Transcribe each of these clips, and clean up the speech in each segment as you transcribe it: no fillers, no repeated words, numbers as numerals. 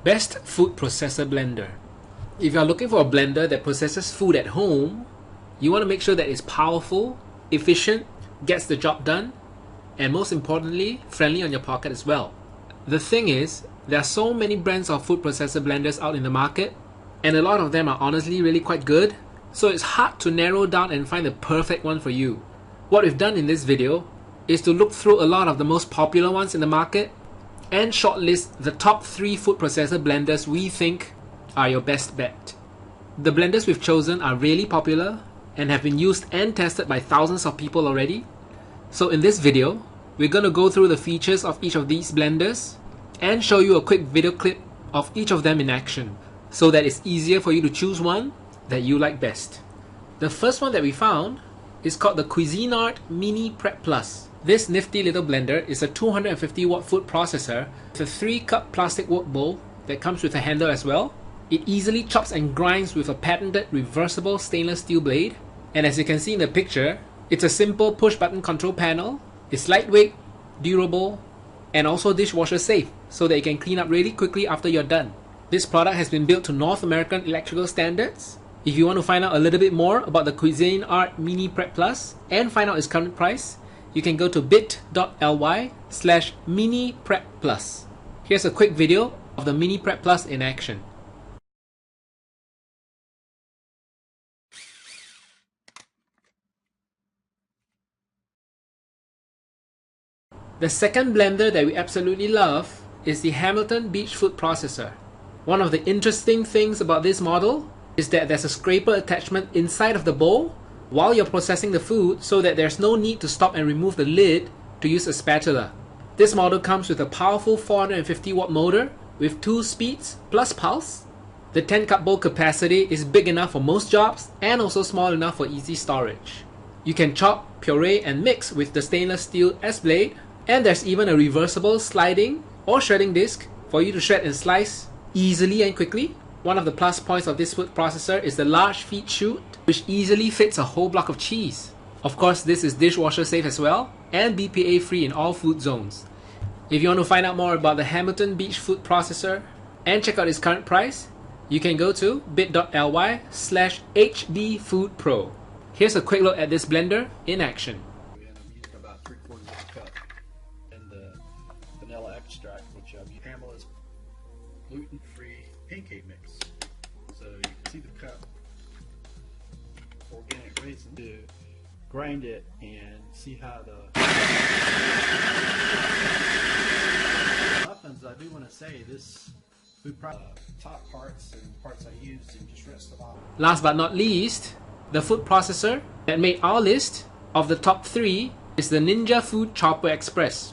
Best food processor blender. If you are looking for a blender that processes food at home, you want to make sure that it's powerful, efficient, gets the job done, and most importantly, friendly on your pocket as well. The thing is, there are so many brands of food processor blenders out in the market, and a lot of them are honestly really quite good, so it's hard to narrow down and find the perfect one for you. What we've done in this video is to look through a lot of the most popular ones in the market and shortlist the top 3 food processor blenders we think are your best bet. The blenders we've chosen are really popular and have been used and tested by thousands of people already. So in this video, we're going to go through the features of each of these blenders and show you a quick video clip of each of them in action, so that it's easier for you to choose one that you like best. The first one that we found is called the Cuisinart Mini Prep Plus. This nifty little blender is a 250 watt food processor with a 3-cup plastic work bowl that comes with a handle as well. It easily chops and grinds with a patented reversible stainless steel blade, and as you can see in the picture, it's a simple push button control panel. It's lightweight, durable, and also dishwasher safe, so that you can clean up really quickly after you're done. This product has been built to North American electrical standards. If you want to find out a little bit more about the Cuisinart Mini Prep Plus and find out its current price, you can go to bit.ly/Mini Prep Plus. Here's a quick video of the Mini Prep Plus in action. The second blender that we absolutely love is the Hamilton Beach Food Processor. One of the interesting things about this model is that there's a scraper attachment inside of the bowl while you're processing the food, so that there's no need to stop and remove the lid to use a spatula. This model comes with a powerful 450 watt motor with 2 speeds plus pulse. The 10-cup bowl capacity is big enough for most jobs and also small enough for easy storage. You can chop, puree, and mix with the stainless steel S-blade, and there's even a reversible sliding or shredding disc for you to shred and slice easily and quickly. One of the plus points of this food processor is the large feed chute, which easily fits a whole block of cheese. Of course, this is dishwasher safe as well, and BPA free in all food zones. If you want to find out more about the Hamilton Beach Food Processor and check out its current price, you can go to bit.ly/HBFoodPro. Here's a quick look at this blender in action. We end up using about 3/4 of a cup in the vanilla extract, which Pamela's gluten-free pancake mix. So you can see the cup, organic raisin, to grind it and see how the muffins. I do want to say this food top parts and parts I used and just rest of all. Last but not least, the food processor that made our list of the top 3 is the Ninja Food Chopper Express.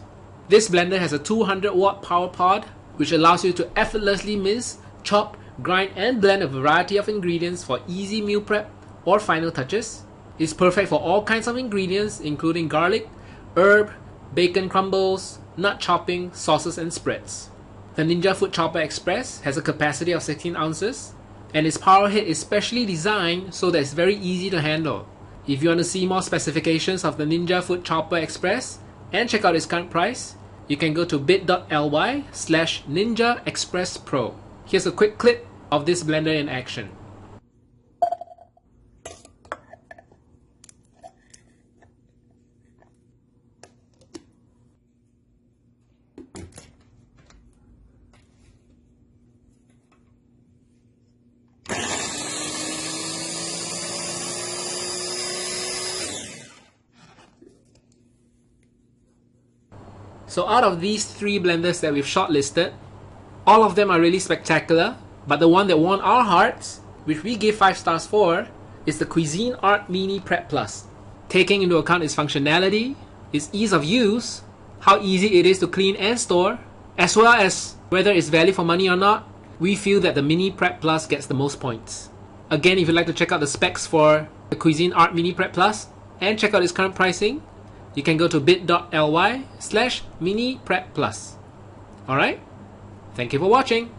This blender has a 200 watt power pod, which allows you to effortlessly mince, chop, grind, and blend a variety of ingredients for easy meal prep or final touches. It's perfect for all kinds of ingredients, including garlic, herb, bacon crumbles, nut chopping, sauces, and spreads. The Ninja Food Chopper Express has a capacity of 16 ounces, and its power head is specially designed so that it's very easy to handle. If you want to see more specifications of the Ninja Food Chopper Express and check out its current price, you can go to bit.ly/Ninja Express Pro. Here's a quick clip of this blender in action. So out of these 3 blenders that we've shortlisted, all of them are really spectacular, but the one that won our hearts, which we gave 5 stars for, is the Cuisinart Mini Prep Plus. Taking into account its functionality, its ease of use, how easy it is to clean and store, as well as whether it's value for money or not, we feel that the Mini Prep Plus gets the most points. Again, if you'd like to check out the specs for the Cuisinart Mini Prep Plus and check out its current pricing, you can go to bit.ly/Mini Prep Plus. Alright? Thank you for watching.